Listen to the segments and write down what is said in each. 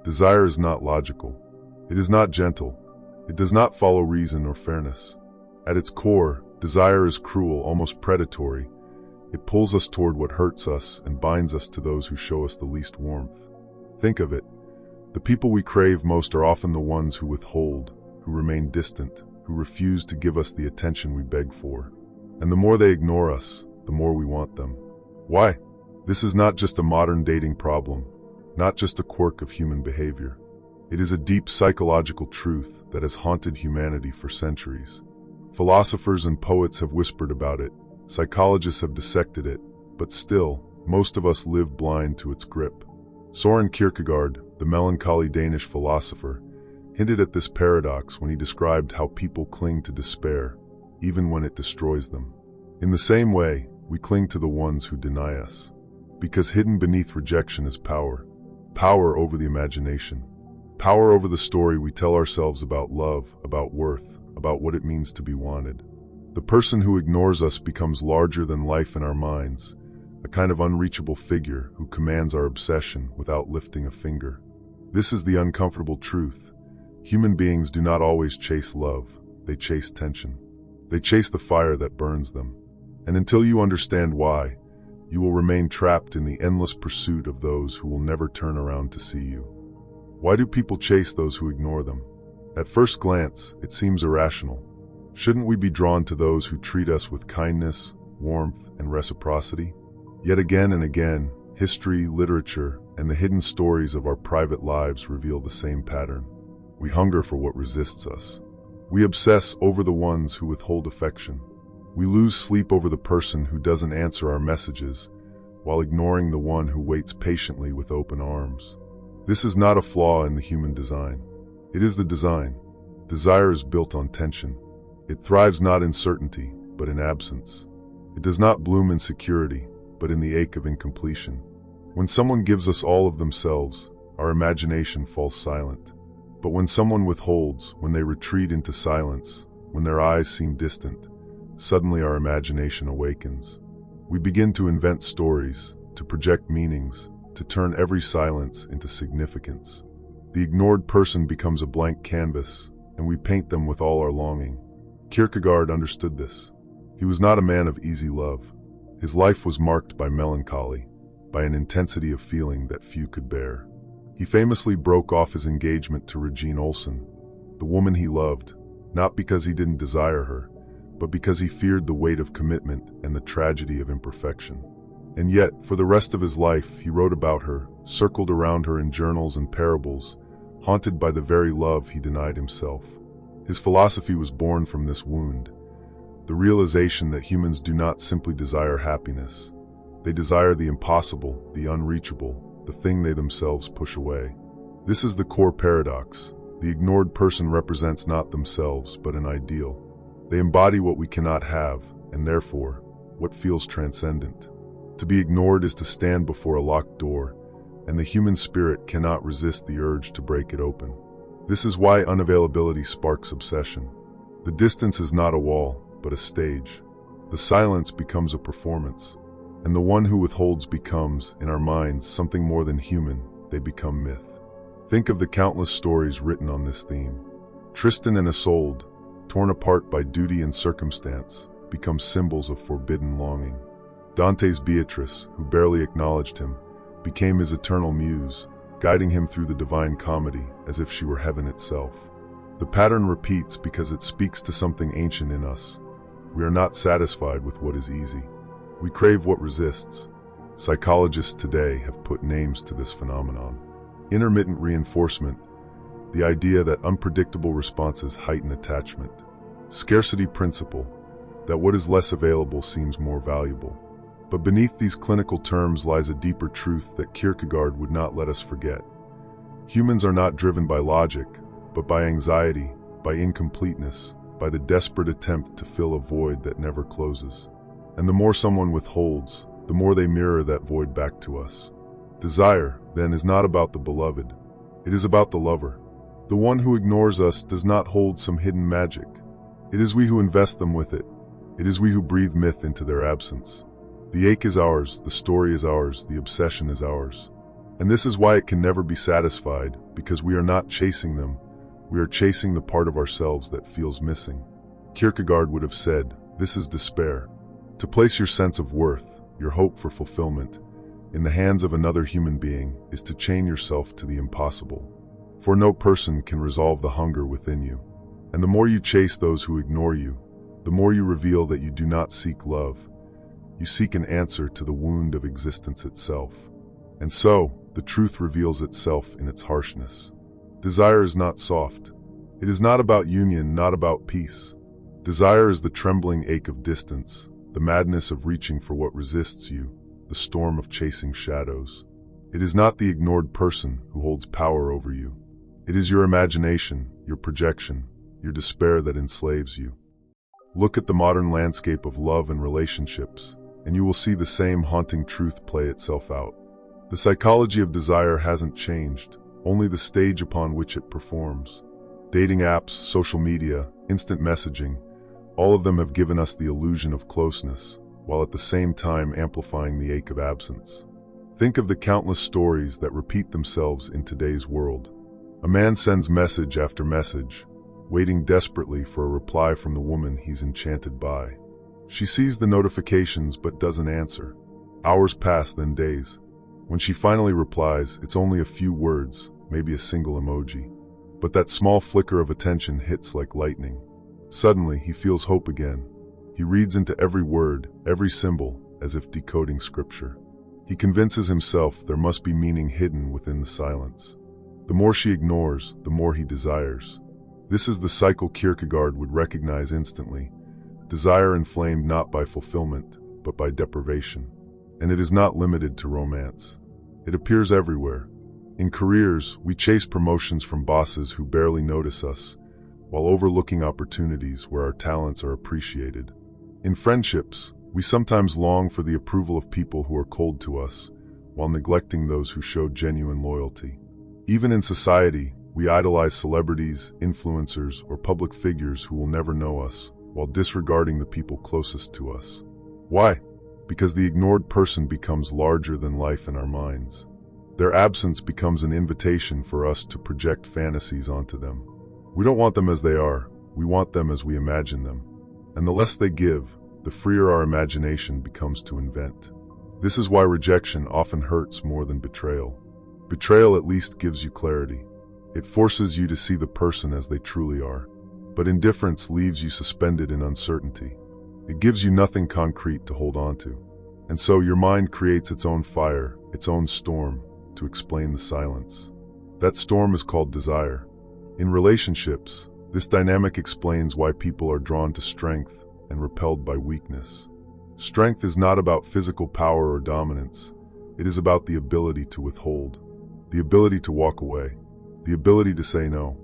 Desire is not logical. It is not gentle. It does not follow reason or fairness. At its core, desire is cruel, almost predatory. It pulls us toward what hurts us and binds us to those who show us the least warmth. Think of it. The people we crave most are often the ones who withhold, who remain distant, who refuse to give us the attention we beg for. And the more they ignore us, the more we want them. Why? This is not just a modern dating problem, not just a quirk of human behavior. It is a deep psychological truth that has haunted humanity for centuries. Philosophers and poets have whispered about it, psychologists have dissected it, but still, most of us live blind to its grip. Søren Kierkegaard, the melancholy Danish philosopher, hinted at this paradox when he described how people cling to despair, even when it destroys them. In the same way, we cling to the ones who deny us. Because hidden beneath rejection is power. Power over the imagination. Power over the story we tell ourselves about love, about worth, about what it means to be wanted. The person who ignores us becomes larger than life in our minds, a kind of unreachable figure who commands our obsession without lifting a finger. This is the uncomfortable truth. Human beings do not always chase love, they chase tension. They chase the fire that burns them. And until you understand why, you will remain trapped in the endless pursuit of those who will never turn around to see you. Why do people chase those who ignore them? At first glance, it seems irrational. Shouldn't we be drawn to those who treat us with kindness, warmth, and reciprocity? Yet again and again, history, literature, and the hidden stories of our private lives reveal the same pattern. We hunger for what resists us. We obsess over the ones who withhold affection. We lose sleep over the person who doesn't answer our messages, while ignoring the one who waits patiently with open arms. This is not a flaw in the human design. It is the design. Desire is built on tension. It thrives not in certainty, but in absence. It does not bloom in security, but in the ache of incompletion. When someone gives us all of themselves, our imagination falls silent. But when someone withholds, when they retreat into silence, when their eyes seem distant, suddenly our imagination awakens. We begin to invent stories, to project meanings, to turn every silence into significance. The ignored person becomes a blank canvas, and we paint them with all our longing. Kierkegaard understood this. He was not a man of easy love. His life was marked by melancholy, by an intensity of feeling that few could bear. He famously broke off his engagement to Regine Olsen, the woman he loved, not because he didn't desire her, but because he feared the weight of commitment and the tragedy of imperfection. And yet, for the rest of his life, he wrote about her, circled around her in journals and parables, haunted by the very love he denied himself. His philosophy was born from this wound, the realization that humans do not simply desire happiness. They desire the impossible, the unreachable, the thing they themselves push away. This is the core paradox. The ignored person represents not themselves, but an ideal. They embody what we cannot have, and therefore, what feels transcendent. To be ignored is to stand before a locked door, and the human spirit cannot resist the urge to break it open. This is why unavailability sparks obsession. The distance is not a wall, but a stage. The silence becomes a performance, and the one who withholds becomes, in our minds, something more than human. They become myth. Think of the countless stories written on this theme. Tristan and Isolde, torn apart by duty and circumstance, become symbols of forbidden longing. Dante's Beatrice, who barely acknowledged him, became his eternal muse, guiding him through the divine comedy as if she were heaven itself. The pattern repeats because it speaks to something ancient in us. We are not satisfied with what is easy. We crave what resists. Psychologists today have put names to this phenomenon. Intermittent reinforcement, the idea that unpredictable responses heighten attachment. Scarcity principle, that what is less available seems more valuable. But beneath these clinical terms lies a deeper truth that Kierkegaard would not let us forget. Humans are not driven by logic, but by anxiety, by incompleteness, by the desperate attempt to fill a void that never closes. And the more someone withholds, the more they mirror that void back to us. Desire, then, is not about the beloved. It is about the lover. The one who ignores us does not hold some hidden magic. It is we who invest them with it. It is we who breathe myth into their absence. The ache is ours, the story is ours, the obsession is ours. And this is why it can never be satisfied, because we are not chasing them, we are chasing the part of ourselves that feels missing. Kierkegaard would have said, this is despair. To place your sense of worth, your hope for fulfillment, in the hands of another human being is to chain yourself to the impossible. For no person can resolve the hunger within you. And the more you chase those who ignore you, the more you reveal that you do not seek love. You seek an answer to the wound of existence itself. And so, the truth reveals itself in its harshness. Desire is not soft. It is not about union, not about peace. Desire is the trembling ache of distance, the madness of reaching for what resists you, the storm of chasing shadows. It is not the ignored person who holds power over you. It is your imagination, your projection, your despair that enslaves you. Look at the modern landscape of love and relationships, and you will see the same haunting truth play itself out. The psychology of desire hasn't changed, only the stage upon which it performs. Dating apps, social media, instant messaging, all of them have given us the illusion of closeness, while at the same time amplifying the ache of absence. Think of the countless stories that repeat themselves in today's world. A man sends message after message, waiting desperately for a reply from the woman he's enchanted by. She sees the notifications but doesn't answer. Hours pass, then days. When she finally replies, it's only a few words, maybe a single emoji. But that small flicker of attention hits like lightning. Suddenly, he feels hope again. He reads into every word, every symbol, as if decoding scripture. He convinces himself there must be meaning hidden within the silence. The more she ignores, the more he desires. This is the cycle Kierkegaard would recognize instantly. Desire inflamed not by fulfillment, but by deprivation. And it is not limited to romance. It appears everywhere. In careers, we chase promotions from bosses who barely notice us, while overlooking opportunities where our talents are appreciated. In friendships, we sometimes long for the approval of people who are cold to us, while neglecting those who show genuine loyalty. Even in society, we idolize celebrities, influencers, or public figures who will never know us, while disregarding the people closest to us. Why? Because the ignored person becomes larger than life in our minds. Their absence becomes an invitation for us to project fantasies onto them. We don't want them as they are, we want them as we imagine them. And the less they give, the freer our imagination becomes to invent. This is why rejection often hurts more than betrayal. Betrayal at least gives you clarity. It forces you to see the person as they truly are. But indifference leaves you suspended in uncertainty. It gives you nothing concrete to hold on to. And so your mind creates its own fire, its own storm, to explain the silence. That storm is called desire. In relationships, this dynamic explains why people are drawn to strength and repelled by weakness. Strength is not about physical power or dominance. It is about the ability to withhold, the ability to walk away, the ability to say no.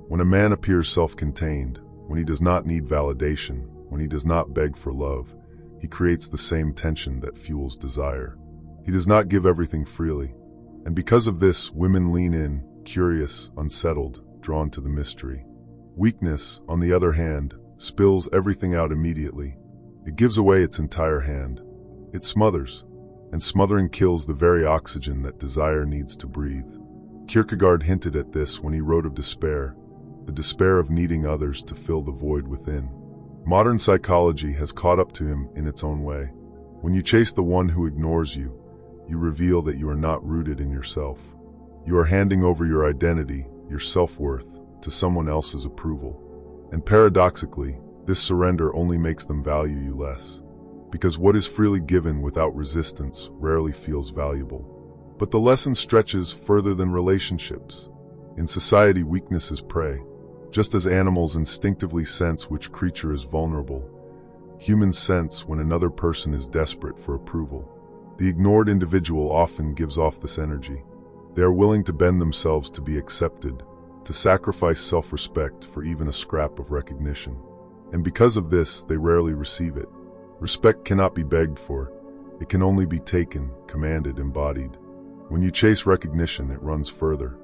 When a man appears self-contained, when he does not need validation, when he does not beg for love, he creates the same tension that fuels desire. He does not give everything freely. And because of this, women lean in, curious, unsettled, drawn to the mystery. Weakness, on the other hand, spills everything out immediately. It gives away its entire hand. It smothers, and smothering kills the very oxygen that desire needs to breathe. Kierkegaard hinted at this when he wrote of despair, the despair of needing others to fill the void within. Modern psychology has caught up to him in its own way. When you chase the one who ignores you, you reveal that you are not rooted in yourself. You are handing over your identity, your self-worth, to someone else's approval. And paradoxically, this surrender only makes them value you less. Because what is freely given without resistance rarely feels valuable. But the lesson stretches further than relationships. In society, weakness is prey. Just as animals instinctively sense which creature is vulnerable, humans sense when another person is desperate for approval. The ignored individual often gives off this energy. They are willing to bend themselves to be accepted, to sacrifice self-respect for even a scrap of recognition. And because of this, they rarely receive it. Respect cannot be begged for. It can only be taken, commanded, embodied. When you chase recognition, it runs further.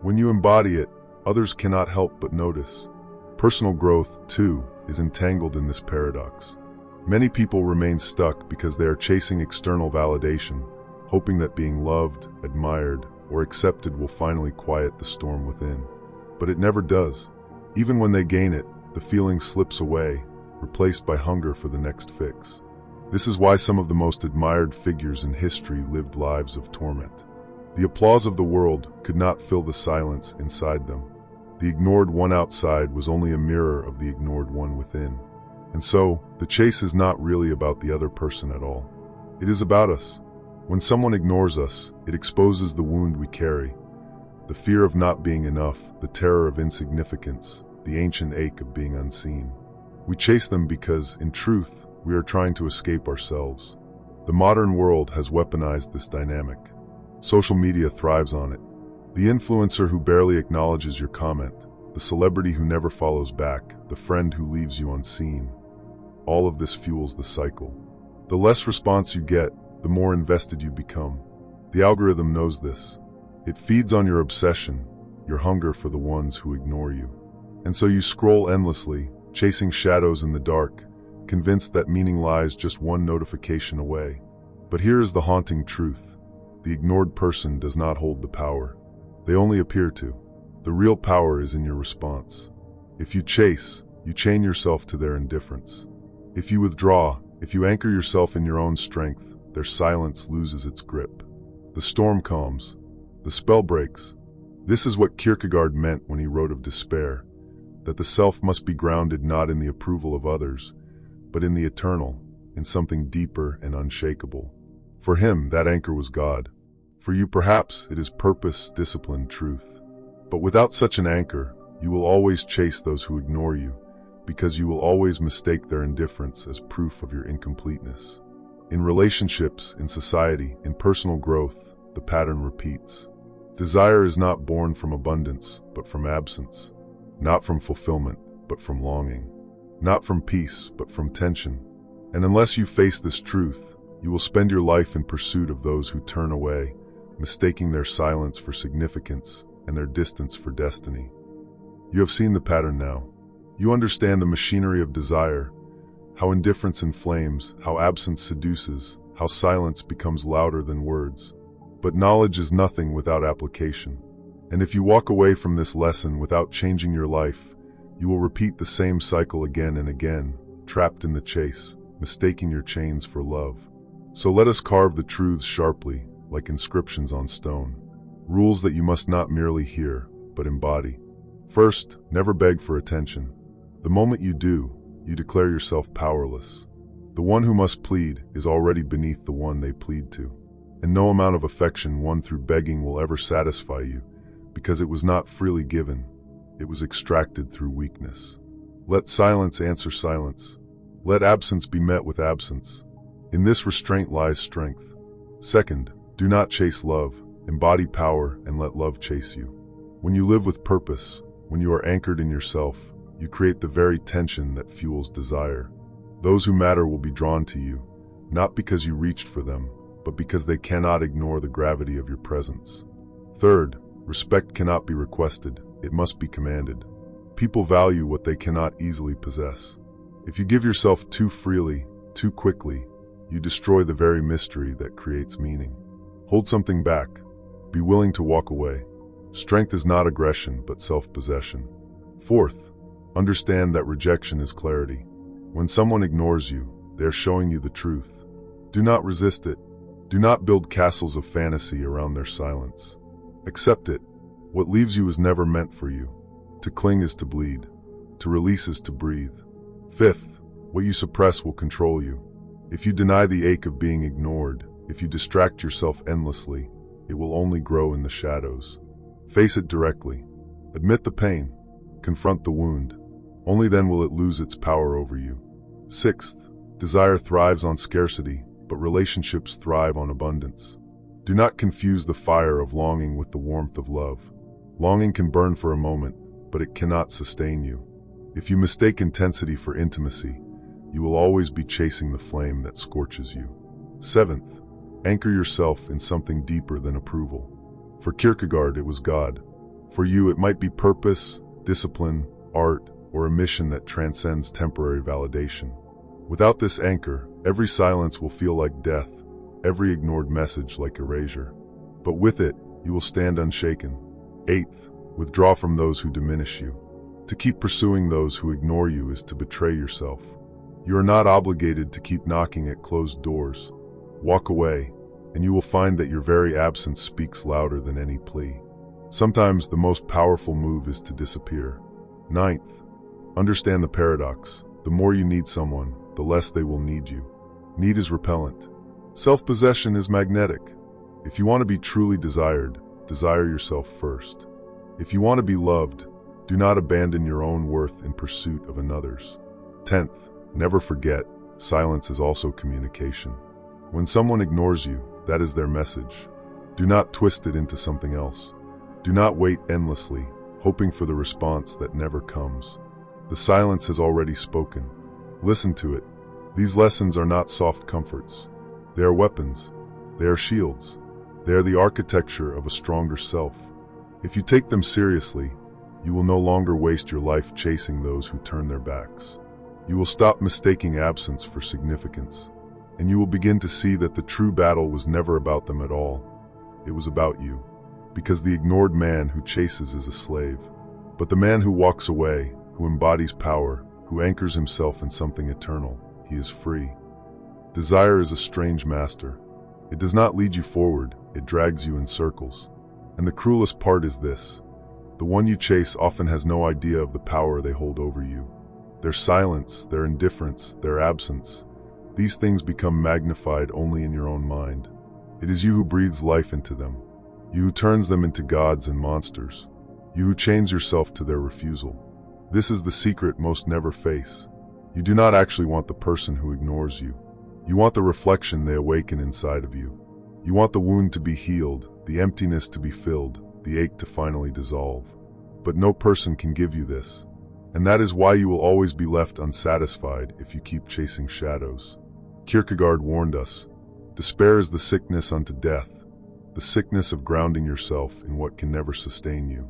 When you embody it, others cannot help but notice. Personal growth, too, is entangled in this paradox. Many people remain stuck because they are chasing external validation, hoping that being loved, admired, or accepted will finally quiet the storm within. But it never does. Even when they gain it, the feeling slips away, replaced by hunger for the next fix. This is why some of the most admired figures in history lived lives of torment. The applause of the world could not fill the silence inside them. The ignored one outside was only a mirror of the ignored one within. And so, the chase is not really about the other person at all. It is about us. When someone ignores us, it exposes the wound we carry. The fear of not being enough, the terror of insignificance, the ancient ache of being unseen. We chase them because, in truth, we are trying to escape ourselves. The modern world has weaponized this dynamic. Social media thrives on it. The influencer who barely acknowledges your comment, the celebrity who never follows back, the friend who leaves you unseen. All of this fuels the cycle. The less response you get, the more invested you become. The algorithm knows this. It feeds on your obsession, your hunger for the ones who ignore you. And so you scroll endlessly, chasing shadows in the dark, convinced that meaning lies just one notification away. But here is the haunting truth. The ignored person does not hold the power. They only appear to. The real power is in your response. If you chase, you chain yourself to their indifference. If you withdraw, if you anchor yourself in your own strength, their silence loses its grip. The storm calms. The spell breaks. This is what Kierkegaard meant when he wrote of despair, that the self must be grounded not in the approval of others, but in the eternal, in something deeper and unshakable. For him, that anchor was God. For you, perhaps, it is purpose, discipline, truth. But without such an anchor, you will always chase those who ignore you, because you will always mistake their indifference as proof of your incompleteness. In relationships, in society, in personal growth, the pattern repeats. Desire is not born from abundance, but from absence. Not from fulfillment, but from longing. Not from peace, but from tension. And unless you face this truth, you will spend your life in pursuit of those who turn away, mistaking their silence for significance and their distance for destiny. You have seen the pattern now. You understand the machinery of desire, how indifference inflames, how absence seduces, how silence becomes louder than words. But knowledge is nothing without application. And if you walk away from this lesson without changing your life, you will repeat the same cycle again and again, trapped in the chase, mistaking your chains for love. So let us carve the truths sharply, like inscriptions on stone. Rules that you must not merely hear, but embody. First, never beg for attention. The moment you do, you declare yourself powerless. The one who must plead is already beneath the one they plead to. And no amount of affection won through begging will ever satisfy you, because it was not freely given. It was extracted through weakness. Let silence answer silence. Let absence be met with absence. In this restraint lies strength. Second, do not chase love. Embody power and let love chase you. When you live with purpose, when you are anchored in yourself, you create the very tension that fuels desire. Those who matter will be drawn to you, not because you reached for them, but because they cannot ignore the gravity of your presence. Third, respect cannot be requested, it must be commanded. People value what they cannot easily possess. If you give yourself too freely, too quickly, you destroy the very mystery that creates meaning. Hold something back. Be willing to walk away. Strength is not aggression, but self-possession. Fourth, understand that rejection is clarity. When someone ignores you, they are showing you the truth. Do not resist it. Do not build castles of fantasy around their silence. Accept it. What leaves you is never meant for you. To cling is to bleed. To release is to breathe. Fifth, what you suppress will control you. If you deny the ache of being ignored, if you distract yourself endlessly, it will only grow in the shadows. Face it directly. Admit the pain. Confront the wound. Only then will it lose its power over you. Sixth, desire thrives on scarcity, but relationships thrive on abundance. Do not confuse the fire of longing with the warmth of love. Longing can burn for a moment, but it cannot sustain you. If you mistake intensity for intimacy, you will always be chasing the flame that scorches you. Seventh, anchor yourself in something deeper than approval. For Kierkegaard, it was God. For you, it might be purpose, discipline, art, or a mission that transcends temporary validation. Without this anchor, every silence will feel like death, every ignored message like erasure. But with it, you will stand unshaken. 8th, withdraw from those who diminish you. To keep pursuing those who ignore you is to betray yourself. You are not obligated to keep knocking at closed doors. Walk away, and you will find that your very absence speaks louder than any plea. Sometimes the most powerful move is to disappear. 9th, understand the paradox. The more you need someone, the less they will need you. Need is repellent. Self-possession is magnetic. If you want to be truly desired, desire yourself first. If you want to be loved, do not abandon your own worth in pursuit of another's. 10th, never forget, silence is also communication. When someone ignores you, that is their message. Do not twist it into something else. Do not wait endlessly, hoping for the response that never comes. The silence has already spoken. Listen to it. These lessons are not soft comforts. They are weapons. They are shields. They are the architecture of a stronger self. If you take them seriously, you will no longer waste your life chasing those who turn their backs. You will stop mistaking absence for significance, and you will begin to see that the true battle was never about them at all. It was about you. Because the ignored man who chases is a slave. But the man who walks away, who embodies power, who anchors himself in something eternal, he is free. Desire is a strange master. It does not lead you forward, it drags you in circles. And the cruelest part is this: the one you chase often has no idea of the power they hold over you. Their silence, their indifference, their absence, these things become magnified only in your own mind. It is you who breathes life into them. You who turns them into gods and monsters. You who chains yourself to their refusal. This is the secret most never face. You do not actually want the person who ignores you. You want the reflection they awaken inside of you. You want the wound to be healed, the emptiness to be filled, the ache to finally dissolve. But no person can give you this. And that is why you will always be left unsatisfied if you keep chasing shadows. Kierkegaard warned us, despair is the sickness unto death, the sickness of grounding yourself in what can never sustain you.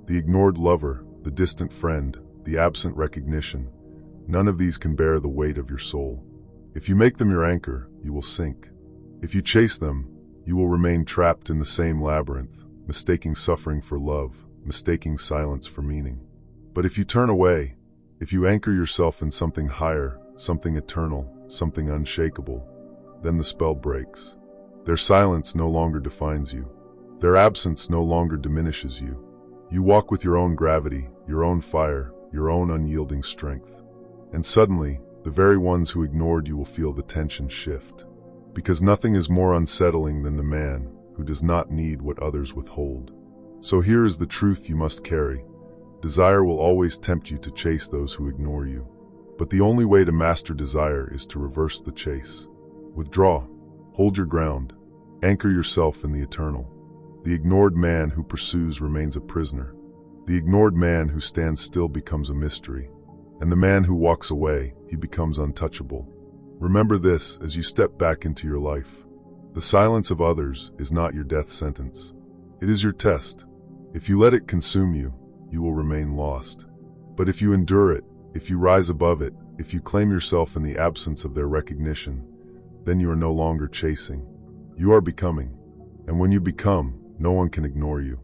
The ignored lover, the distant friend, the absent recognition, none of these can bear the weight of your soul. If you make them your anchor, you will sink. If you chase them, you will remain trapped in the same labyrinth, mistaking suffering for love, mistaking silence for meaning. But if you turn away, if you anchor yourself in something higher, something eternal, something unshakable, then the spell breaks. Their silence no longer defines you. Their absence no longer diminishes you. You walk with your own gravity, your own fire, your own unyielding strength. And suddenly, the very ones who ignored you will feel the tension shift. Because nothing is more unsettling than the man who does not need what others withhold. So here is the truth you must carry. Desire will always tempt you to chase those who ignore you. But the only way to master desire is to reverse the chase. Withdraw. Hold your ground. Anchor yourself in the eternal. The ignored man who pursues remains a prisoner. The ignored man who stands still becomes a mystery. And the man who walks away, he becomes untouchable. Remember this as you step back into your life. The silence of others is not your death sentence. It is your test. If you let it consume you, you will remain lost. But if you endure it, if you rise above it, if you claim yourself in the absence of their recognition, then you are no longer chasing. You are becoming. And when you become, no one can ignore you.